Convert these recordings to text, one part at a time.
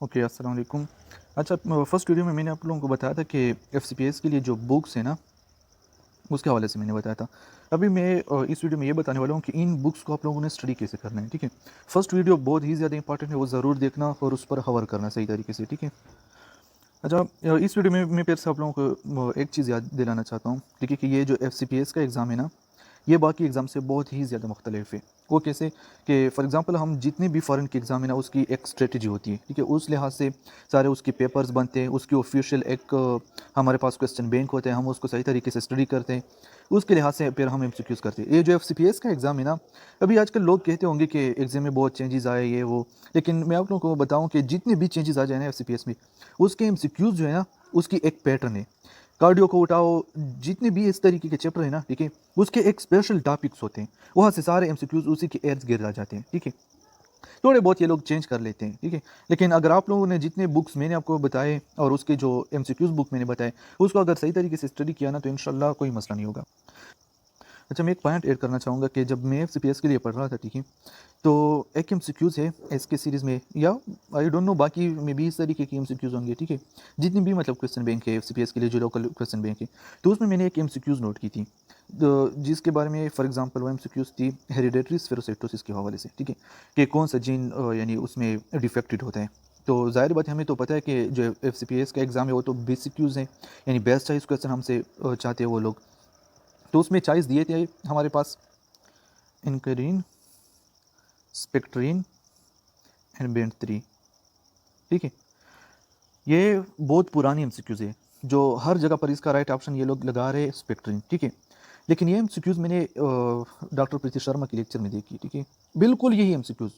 Okay, अस्सलाम वालेकुम। अच्छा, फर्स्ट वीडियो में मैंने आप लोगों को बताया था कि एफसीपीएस के लिए जो बुक्स हैं ना, उसके हवाले से मैंने बताया था। अभी मैं इस वीडियो में ये बताने वाला हूँ कि इन बुक्स को आप लोगों ने स्टडी कैसे करना है, ठीक है। फर्स्ट वीडियो बहुत ही ज़्यादा इंपॉर्टेंट है, वो ज़रूर देखना और उस पर हवर करना सही तरीके से, ठीक है। अच्छा, इस वीडियो में मैं फिर से आप लोगों को एक चीज़ याद दिलाना चाहता हूँ, ठीक है, कि ये जो एफसीपीएस का एग्ज़ाम है ना, ये बाकी एग्ज़ाम से बहुत ही ज़्यादा मुख्तलिफ है। वो कैसे कि फ़ॉर एग्ज़ाम्पल हम जितने भी फ़ॉरेन के एग्ज़ाम है ना, उसकी एक स्ट्रेटजी होती है, ठीक है। उस लिहाज से सारे उसके पेपर्स बनते हैं, उसकी ऑफिशियल एक हमारे पास क्वेश्चन बैंक होते हैं, हम उसको सही तरीके से स्टडी करते हैं। उसके लिहाज से फिर हम एमसीक्यूज़ करते हैं। ये जो एफसीपीएस का एग्ज़ाम है ना, अभी आजकल लोग कहते होंगे कि एग्ज़ाम में बहुत चेंजेस आए ये वो, लेकिन मैं आप लोगों को बताऊँ कि जितने भी चेंजेस आ जाए ना एफसीपीएस में, उसके एमसीक्यूज़ जो है ना, उसकी एक पैटर्न है। कार्डियो को उठाओ, जितने भी इस तरीके के चैप्टर है ना, ठीक है, उसके एक स्पेशल टॉपिक्स होते हैं, वहाँ से सारे एमसीक्यूज उसी के एर्द गिर आ जाते हैं, ठीक है। थोड़े बहुत ये लोग चेंज कर लेते हैं, ठीक है। लेकिन अगर आप लोगों ने जितने बुक्स मैंने आपको बताए और उसके जो एमसीक्यूज बुक मैंने बताए, उसको अगर सही तरीके से स्टडी किया ना, तो इंशाल्लाह कोई मसला नहीं होगा। अच्छा, मैं एक पॉइंट ऐड करना चाहूँगा कि जब मैं एफसीपीएस के लिए पढ़ रहा था, ठीक है, तो एक एमसीक्यूज़ है एसके सीरीज़ में, या आई डोंट नो बाकी में भी इस तरीके की एमसीक्यूज़ होंगे, ठीक है। जितनी भी मतलब क्वेश्चन बैंक है एफसीपीएस के लिए, जो लोकल क्वेश्चन बैंक है, तो उसमें मैंने एक एमसीक्यूज़ नोट की थी, जिसके बारे में फॉर एग्जांपल वो एमसीक्यूज़ थी हेरिडेटरी स्फेरोसाइटोसिस के हवाले से, ठीक है, कि कौन सा जीन यानी उसमें डिफेक्टेड होता है। तो ज़ाहिर बात है, हमें तो पता है कि जो एफसीपीएस का एग्ज़ाम है वो तो बेसिक्यूज़ है, यानी बेस्ट चॉइस क्वेश्चन हमसे चाहते हैं वो लोग। तो उसमें चॉइस दिए थे हमारे पास इनकरीन, स्पेक्ट्रीन एंड बेंट 3, ठीक है। ये बहुत पुरानी एमसीक्यूज़ है, जो हर जगह पर इसका राइट ऑप्शन ये लोग लगा रहे हैं स्पेक्ट्रीन, ठीक है। लेकिन ये एमसीक्यूज़ मैंने डॉक्टर प्रीति शर्मा के लेक्चर में देखी, ठीक है, बिल्कुल यही एमसीक्यूज़।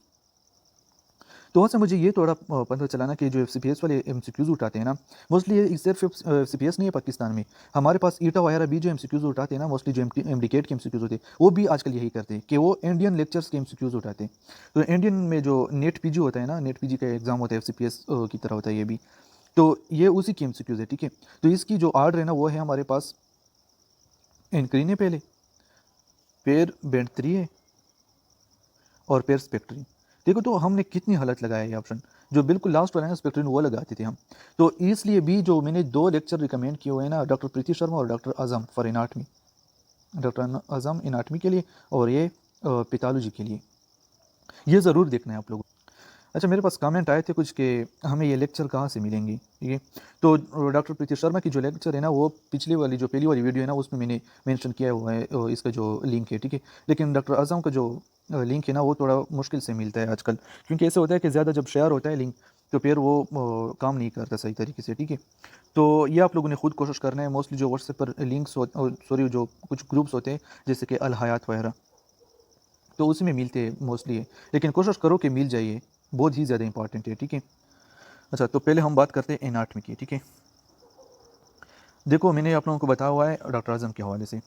तो वहाँ से मुझे ये थोड़ा पता चला ना कि जो एफसीपीएस वाले एमसीक्यूज़ उठाते हैं ना, मोस्टली ये सिर्फ एफसीपीएस नहीं है पाकिस्तान में, हमारे पास ईटा वगैरह भी जो एमसीक्यूज़ उठाते हैं ना, मोस्टली जो एमडीकेट के एमसीक्यूज़ होते हैं, वो भी आजकल यही करते हैं कि वो इंडियन लेक्चर्स के एमसीक्यूज़ उठाते हैं। तो इंडियन में जो नेट पीजी होता है ना, नेट पीजी का एग्ज़ाम होता है एफसीपीएस की तरह होता है ये भी। तो ये उसी की एमसीक्यूज़ है, ठीक है। तो इसकी जो आर्डर है ना, वो है हमारे पास एनक्रीन है पहले, फिर बेंट 3 है, और फिर स्पेक्ट्रीन। देखो तो हमने कितनी हालत लगाया है ये ऑप्शन, जो बिल्कुल लास्ट वाला है ना स्पेक्ट्रीन, वो लगाते थे हम। तो इसलिए भी जो मैंने 2 लेक्चर रिकमेंड किए हुए हैं ना, डॉक्टर प्रीति शर्मा और doctor Azam for anatomy, doctor Azam anatomy के लिए, और ये पैथोलॉजी के लिए, ये ज़रूर देखना है आप लोगों को। अच्छा, मेरे पास कमेंट आए थे कुछ कि हमें ये लेक्चर कहाँ से मिलेंगे, ठीक है। तो डॉक्टर प्रीति शर्मा की जो लेक्चर है ना, वो पिछली वाली जो पहली वाली वीडियो है ना, उसमें मैंने मेंशन किया हुआ है इसका जो लिंक है, ठीक है। लेकिन डॉक्टर आज़म का जो लिंक है ना, वो थोड़ा मुश्किल से मिलता है आजकल, क्योंकि ऐसा होता है कि ज़्यादा जब शेयर होता है लिंक, तो फिर वो काम नहीं करता सही तरीके से, ठीक है। तो ये आप लोगों ने खुद कोशिश करना है, मोस्टली जो व्हाट्सएप पर लिंक्स सॉरी, जो कुछ ग्रुप्स होते हैं जैसे कि अल हयात वगैरह, तो उसी में मिलते हैं मोस्टली है। लेकिन कोशिश करो कि मिल जाइए, बहुत ही ज़्यादा इंपॉर्टेंट है, ठीक है। अच्छा, तो पहले हम बात करते हैं एनाटमी की, ठीक है। देखो, मैंने आप लोगों को बताया हुआ है डॉक्टर आज़म के हवाले से,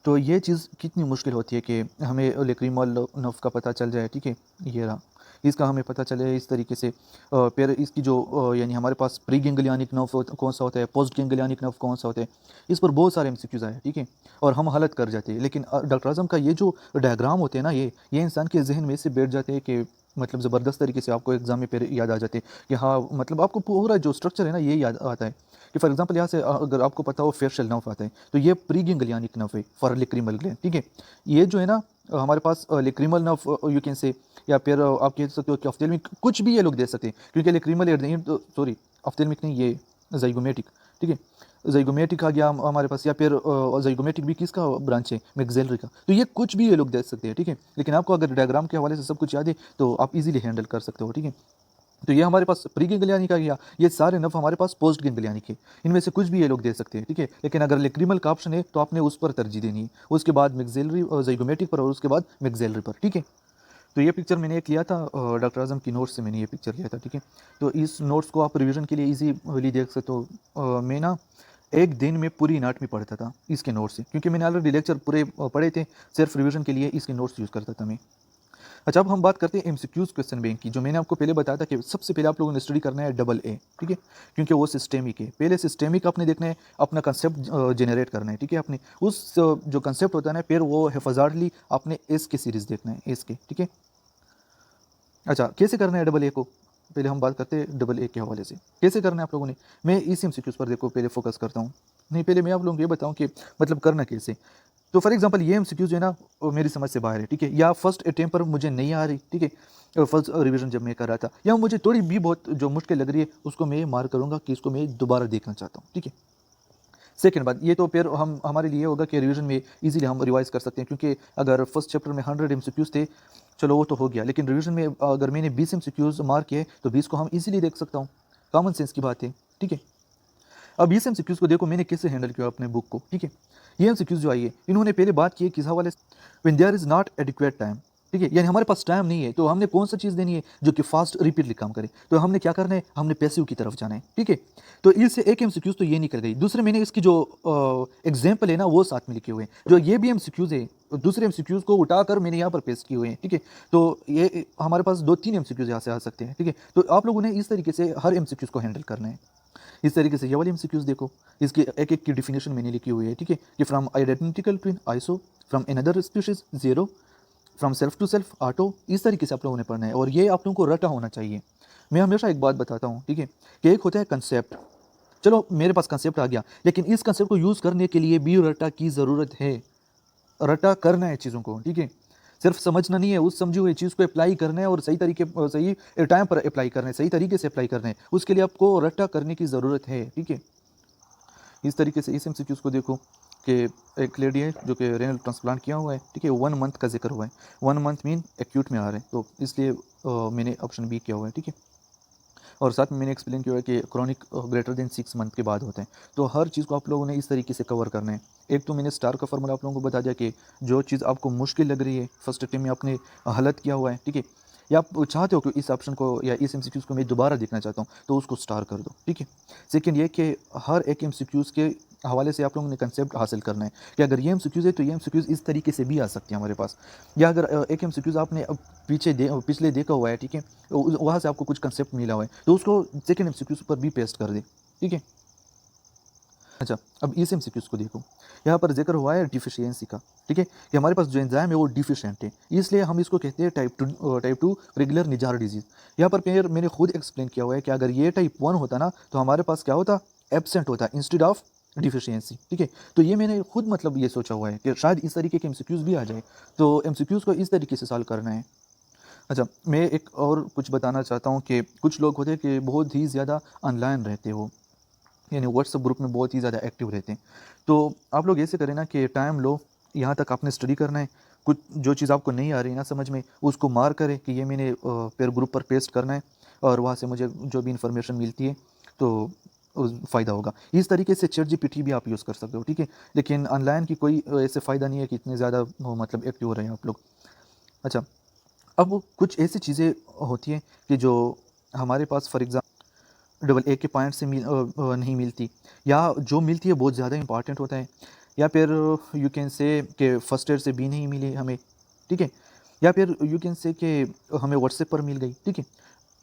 तो ये चीज़ कितनी मुश्किल होती है कि हमें लेक्रीमल नर्व का पता चल जाए, ठीक है, ये रहा, इसका हमें पता चले इस तरीके से। फिर इसकी जो यानी हमारे पास प्री गैंग्लियनिक नर्व कौन सा होता है, पोस्ट गैंग्लियनिक नर्व कौन सा होता है, इस पर बहुत सारे एमसीक्यूज़ आए, ठीक है, और हम हालत कर जाते हैं। लेकिन डॉक्टर आज़म का ये जो डायग्राम होते हैं ना, ये इंसान के जहन में से बैठ जाते हैं कि मतलब ज़बरदस्त तरीके से आपको एग्ज़ाम में फिर याद आ जाते हैं कि हाँ, मतलब आपको पूरा जो स्ट्रक्चर है ना, ये याद आता है। कि फॉर एग्जांपल यहाँ से अगर आपको पता हो फेशियल नर्व आता है, तो ये प्री गैंग्लियनिक नर्व है फॉर लेक्रिमल ग्लैंड, ठीक है। ये जो है ना, हमारे पास lacrimal nerve you can say, या फिर आप कह सकते हो कि ऑफ्थेल्मिक, कुछ भी ये लोग दे सकते हैं, क्योंकि lacrimal at the end, sorry, ophthalmic नहीं, ये ज़ाइगोमेटिक, ठीक है। ज़ाइगोमेटिक आ गया हमारे पास, या फिर ज़ाइगोमेटिक भी किसका ब्रांच है, मैक्सिलरी का। तो ये कुछ भी ये लोग दे सकते हैं, ठीक है। लेकिन आपको अगर डायग्राम के हवाले से सब कुछ याद है, तो आप इजीली हैंडल कर सकते हो, ठीक है। तो ये हमारे पास प्री गैंग्लियनिक आ गया, ये सारे नर्व हमारे पास पोस्ट गैंग्लियनिक है, इनमें से कुछ भी ये लोग दे सकते हैं, ठीक है। लेकिन अगर लेक्रिमल का ऑप्शन है, तो आपने उस पर तरजीह देनी है, उसके बाद मैक्सिलरी और ज़ाइगोमेटिक पर, और उसके बाद मैक्सिलरी पर, ठीक है। तो ये पिक्चर मैंने एक लिया था डॉक्टर आज़म की नोट्स से, मैंने ये पिक्चर लिया था, ठीक है। तो इस नोट्स को आप रिवीजन के लिए ईजीली देख सकते हो। मैं ना एक दिन में पूरी एनाटमी पढ़ता था इसके नोट्स से, क्योंकि मैंने ऑलरेडी लेक्चर पूरे पढ़े थे, सिर्फ रिवीजन के लिए इसके नोट्स यूज़ करता था मैं। अच्छा, अब हम बात करते हैं एमसीक्यूज क्वेश्चन बैंक की, जो मैंने आपको पहले बताया था कि सबसे पहले आप लोगों ने स्टडी करना है डबल ए, ठीक है, क्योंकि वो सिस्टेमिक है। पहले सिस्टेमिक आपने देखना है, अपना कंसेप्ट जनरेट करना है, ठीक है। आपने उस जो कंसेप्ट होता है ना, फिर वो हिफाजतली आपने एस के सीरीज देखना है, एस के, ठीक है। अच्छा, कैसे करना है डबल ए को, पहले हम बात करते हैं डबल ए के हवाले से कैसे करना है आप लोगों ने। मैं इसी एमसीक्यूज़ पर देखो पहले फोकस करता हूँ। नहीं, पहले मैं आप लोगों को ये बताऊँ कि मतलब करना कैसे। तो फॉर एग्जांपल ये एमसीक्यूज़ जो है ना वो मेरी समझ से बाहर है, ठीक है, या फर्स्ट अटेम्प्ट पर मुझे नहीं आ रही, ठीक है, फर्स्ट रिवीजन जब मैं कर रहा था, या मुझे थोड़ी भी बहुत जो मुश्किल लग रही है उसको मैं मार्क करूँगा कि इसको मैं दोबारा देखना चाहता हूँ, ठीक है। सेकंड बात ये तो फिर हम हमारे लिए होगा कि रिवीजन में इजीली हम रिवाइज कर सकते हैं, क्योंकि अगर फर्स्ट चैप्टर में 100 एमसीक्यूज़ थे, चलो वो तो हो गया, लेकिन रिवीजन में अगर मैंने 20 एमसीक्यूज़ मार्क किए तो 20 को हम इजीली देख सकता हूँ। कॉमन सेंस की बात है, ठीक है। अब इस एमसीक्यूज़ को देखो मैंने कैसे हैंडल किया अपने बुक को, ठीक है। ये एमसीक्यूज़ जो आई है इन्होंने पहले बात की है किस हवाले से, when there is not adequate time, ठीक है, यानी हमारे पास टाइम नहीं है तो हमने कौन सा चीज़ देनी है जो कि फास्ट रिपीटली काम करे। तो हमने क्या करना है, हमने पैसिव की तरफ जाना है, ठीक है। तो इससे एक एमसीक्यूज़ तो ये निकल गई। दूसरे मैंने इसकी जो एग्जाम्पल है ना वो साथ में लिखे हुए हैं, जो ये भी एमसीक्यूज़ है दूसरे एमसीक्यूज़ को उठाकर मैंने यहाँ पर पेस्ट किए हुए हैं, ठीक है। तो ये हमारे पास 2-3 एमसीक्यूज़ यहाँ से आ सकते हैं, ठीक है। तो आप लोगों ने इस तरीके से हर एमसीक्यूज़ को हैंडल करना है। इस तरीके से ये वाली एमसीक्यूज़ देखो, इसकी एक-एक की डेफिनेशन मैंने लिखी हुई है, ठीक है, कि from identical twin iso, from another species ज़ीरो, from self to self auto, इस तरीके से आप लोगों ने पढ़ना है और ये आप लोगों को रटा होना चाहिए। मैं हमेशा एक बात बताता हूँ, ठीक है, कि एक होता है कंसेप्ट, चलो मेरे पास कंसेप्ट आ गया, लेकिन इस कंसेप्ट को यूज़ करने के लिए भी रटा की ज़रूरत है। रटा करना है चीज़ों को, ठीक है, सिर्फ समझना नहीं है, उस समझी हुई चीज़ को अप्लाई करना है और सही तरीके सही टाइम पर अप्लाई करना है, सही तरीके से अप्लाई करना है, उसके लिए आपको रटा करने की ज़रूरत है, ठीक है। इस तरीके से इस एमसीक्यूज़ को देखो कि एक लेडी है जो कि रेनल ट्रांसप्लांट किया हुआ है, ठीक है, 1 मंथ का जिक्र हुआ है, 1 मंथ मीन एक्यूट में आ रहे हैं, तो इसलिए मैंने ऑप्शन बी किया हुआ है, ठीक है। और साथ में मैंने एक्सप्लेन किया है कि क्रॉनिक ग्रेटर देन 6 मंथ के बाद होते हैं। तो हर चीज़ को आप लोगों ने इस तरीके से कवर करना है। एक तो मैंने स्टार का फार्मूला आप लोगों को बता दिया कि जो चीज़ आपको मुश्किल लग रही है फर्स्ट अटेम्प्ट में आपने हल किया हुआ है, ठीक है, या आप चाहते हो कि इस ऑप्शन को या इस एमसीक्यूज़ को मैं दोबारा देखना चाहता हूँ तो उसको स्टार कर दो, ठीक है। सेकंड ये कि हर एक एमसीक्यूज़ के हवाले से आप लोगों ने कंसेप्ट हासिल करना है कि अगर ये एमसीक्यूज़ है तो ये एमसीक्यूज़ इस तरीके से भी आ सकती है हमारे पास, या अगर एक एमसीक्यूज़ आपने अब पिछले देखा हुआ है, ठीक है, वहाँ से आपको कुछ कंसेप्ट मिला हुआ है तो उसको सेकंड एमसीक्यूज़ पर भी पेस्ट कर दे, ठीक है। अच्छा, अब इस एमसीक्यूज़ को देखो, यहाँ पर ज़िक्र हुआ है डिफिशियंसी का, ठीक है, कि हमारे पास जो एंजाइम है वो डिफिशिएंट है, इसलिए हम इसको कहते हैं टाइप 2 रेगुलर निजार डिजीज़। यहाँ पर फिर मैंने खुद एक्सप्लेन किया हुआ है कि अगर ये टाइप 1 होता ना तो हमारे पास क्या होता, एब्सेंट होता इंस्टेड ऑफ डिफिशियंसी, ठीक है। तो ये मैंने खुद मतलब ये सोचा हुआ है कि शायद इस तरीके के एमसीक्यूज़ भी आ जाए, तो एमसीक्यूज़ को इस तरीके से सॉल्व करना है। अच्छा, मैं एक और कुछ बताना चाहता हूँ कि कुछ लोग होते हैं कि बहुत ही ज़्यादा ऑनलाइन रहते हो, यानी व्हाट्सएप ग्रुप में बहुत ही ज़्यादा एक्टिव रहते हैं। तो आप लोग ऐसे करें ना कि टाइम लो, यहाँ तक आपने स्टडी करना है, कुछ जो चीज़ आपको नहीं आ रही ना समझ में, उसको मार्क करें कि ये मैंने फिर ग्रुप पर पेस्ट करना है और वहाँ से मुझे जो भी इन्फॉर्मेशन मिलती है तो फ़ायदा होगा। इस तरीके से चैट जीपीटी भी आप यूज़ कर सकते हो, ठीक है। लेकिन ऑनलाइन की कोई ऐसे फ़ायदा नहीं है कि इतने ज़्यादा मतलब एक्टिव हो रहे हैं आप लोग। अच्छा, अब कुछ ऐसी चीज़ें होती हैं कि जो हमारे पास फॉर डबल ए के पॉइंट से नहीं मिलती, या जो मिलती है बहुत ज़्यादा इंपॉर्टेंट होता है, या फिर यू कैन से कि फर्स्ट ईयर से भी नहीं मिली हमें, ठीक है, या फिर यू कैन से कि हमें व्हाट्सएप पर मिल गई, ठीक है।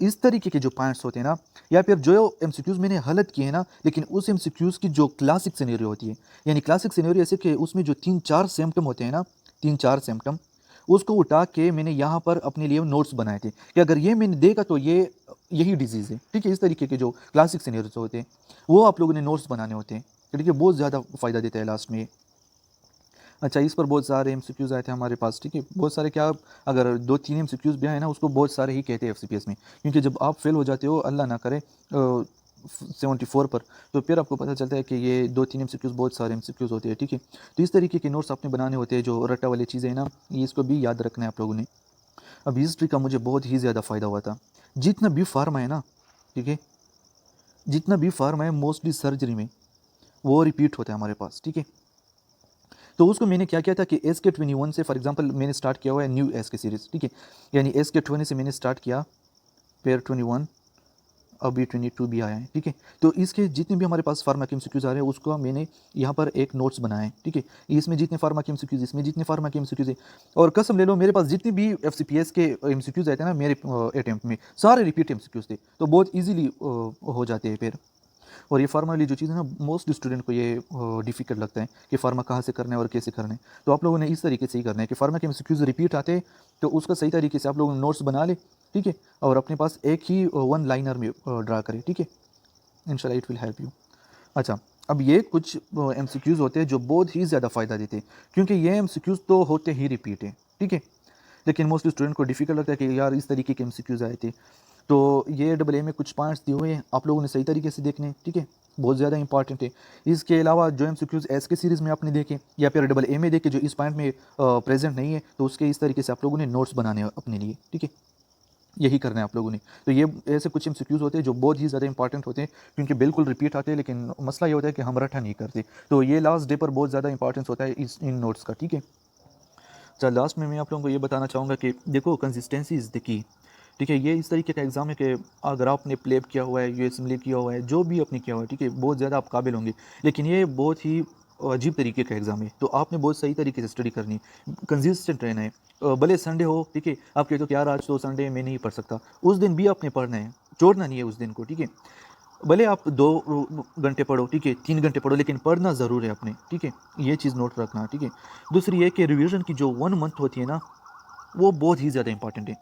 इस तरीके के जो पॉइंट्स होते हैं ना, या फिर जो एमसीक्यूज़ मैंने हल किए हैं ना, लेकिन उस एमसीक्यूज़ की जो क्लासिक सिनेरियो होती है, यानी क्लासिक सिनेरियो ऐसे कि उसमें जो 3-4 सिम्पटम होते हैं ना, 3-4 सिम्पटम, उसको उठा के मैंने यहाँ पर अपने लिए नोट्स बनाए थे कि अगर ये मैंने देखा तो ये यही डिज़ीज़ है, ठीक है। इस तरीके के जो क्लासिक सिनेरियोज होते हैं वो आप लोगों ने नोट्स बनाने होते हैं, ठीक है, बहुत ज़्यादा फ़ायदा देता है लास्ट में ये। अच्छा, इस पर बहुत सारे एमसीक्यूज़ आए थे हमारे पास, ठीक है, बहुत सारे क्या, अगर 2-3 एमसीक्यूज़ भी आए ना उसको बहुत सारे ही कहते हैं एफसीपीएस में, क्योंकि जब आप फेल हो जाते हो अल्लाह ना करे 74 पर, तो फिर आपको पता चलता है कि ये 2-3 एमसीक्यूज़ बहुत सारे एमसीक्यूज़ होते हैं, ठीक है। तो इस तरीके के नोट्स आपने बनाने होते हैं, जो रट्टा वाली चीज़ें हैं ना, ये इसको भी याद रखना है आप लोगों ने। अब हिस्ट्री का मुझे बहुत ही ज़्यादा फ़ायदा हुआ था। जितना बी फार्मा है ना, ठीक है, जितना बी फार्मा है मोस्टली सर्जरी में वो रिपीट होता है हमारे पास, ठीक है। तो उसको मैंने क्या किया था कि SK21 से फॉर एग्जांपल मैंने स्टार्ट किया हुआ है न्यू SK सीरीज़, ठीक है, यानी SK20 से मैंने स्टार्ट किया, फिर 21, अभी 22 भी आया है, ठीक है। तो इसके जितने भी हमारे पास फार्मा के एमसीक्यूज़ आ रहे हैं उसको मैंने यहाँ पर एक नोट्स बनाए हैं, ठीक है। इसमें जितने फार्मा के एमसीक्यूज़, इसमें जितने फार्मा के एमसीक्यूज़ है, और कसम ले लो मेरे पास जितने भी एफसीपीएस के एमसीक्यूज़ आए थे ना मेरे अटेम्प्ट में, सारे रिपीट एमसीक्यूज़ थे, तो बहुत ईजिली हो जाते हैं फिर। और ये फार्मा वाली जो चीज़ है ना, मोस्ट स्टूडेंट को ये डिफ़िकल्ट लगता है कि फार्मा कहाँ से करना है और कैसे करना है। तो आप लोगों ने इस तरीके से ही करना है कि फार्मा के एमसीक्यूज़ रिपीट आते हैं तो उसका सही तरीके से आप लोगों ने नोट्स बना ले, ठीक है, और अपने पास एक ही वन लाइनर में ड्रा करें, ठीक है, इंशाल्लाह इट विल हेल्प यू। अच्छा, अब ये कुछ एमसीक्यूज़ होते हैं जो बहुत ही ज़्यादा फ़ायदा देते हैं, क्योंकि ये एमसीक्यूज़ तो होते ही रिपीट हैं, ठीक है, लेकिन मोस्टली स्टूडेंट को डिफ़िकल्ट लगता है कि यार इस तरीके के एमसीक्यूज़ आए थे। तो ये डबल ए में कुछ पॉइंट्स दिए हुए हैं, आप लोगों ने सही तरीके से देखने हैं, ठीक है, बहुत ज़्यादा इंपॉर्टेंट है। इसके अलावा जो एमसीक्यूज़ एस के सीरीज़ में आपने देखे या फिर डबल ए में देखे जो इस पॉइंट में प्रेजेंट नहीं है, तो उसके इस तरीके से आप लोगों ने नोट्स बनाने हैं अपने लिए, ठीक है, यही करना है आप लोगों ने। तो ये ऐसे कुछ एमसीक्यूज़ होते हैं जो बहुत ही ज़्यादा इंपॉर्टेंट होते हैं, क्योंकि बिल्कुल रिपीट आते हैं, लेकिन मसला ये होता है कि हम रटा नहीं करते। तो ये लास्ट डे पर बहुत ज़्यादा इंपॉर्टेंस होता है इन नोट्स का, ठीक है। चल लास्ट में मैं आप लोगों को ये बताना चाहूँगा कि देखो कंसिस्टेंसी इज़ द की, ठीक है। ये इस तरीके का एग्ज़ाम है कि अगर आपने प्लेब किया हुआ है, यूएसएमएल किया हुआ है, जो भी आपने किया हुआ है, ठीक है, बहुत ज़्यादा आप काबिल होंगे। लेकिन ये बहुत ही अजीब तरीके का एग्ज़ाम है, तो आपने बहुत सही तरीके से स्टडी करनी है, कंसिस्टेंट रहना है। भले संडे हो, ठीक है, आप कहते हो कि यार आज तो संडे मैं नहीं पढ़ सकता, उस दिन भी आपने पढ़ना है, छोड़ना नहीं है उस दिन को, ठीक है। भले आप 2 घंटे पढ़ो, ठीक है, 3 घंटे पढ़ो, लेकिन पढ़ना ज़रूर है आपने, ठीक है। ये चीज़ नोट रखना, ठीक है। दूसरी ये कि रिवीजन की जो 1 मंथ होती है ना, वो बहुत ही ज़्यादा इंपॉर्टेंट है।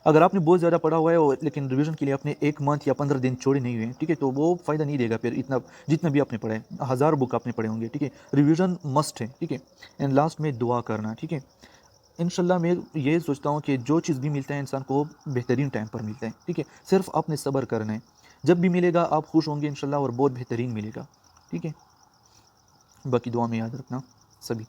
अगर आपने बहुत ज़्यादा पढ़ा हुआ है और लेकिन रिवीजन के लिए आपने 1 मंथ या 15 दिन छोड़े नहीं हुए हैं, ठीक है, तो वो फ़ायदा नहीं देगा फिर इतना जितना भी आपने पढ़ा है। 1000 बुक आपने पढ़े होंगे, ठीक है। रिवीजन मस्ट है, ठीक है। एंड लास्ट में दुआ करना, ठीक है। इंशाल्लाह मैं ये सोचता हूँ कि जो चीज़ भी मिलता है इंसान को बेहतरीन टाइम पर मिलता है, ठीक है। सिर्फ आपने सब्र करना है, जब भी मिलेगा आप खुश होंगे इंशाल्लाह और बहुत बेहतरीन मिलेगा, ठीक है। बाकी दुआ में याद रखना सभी।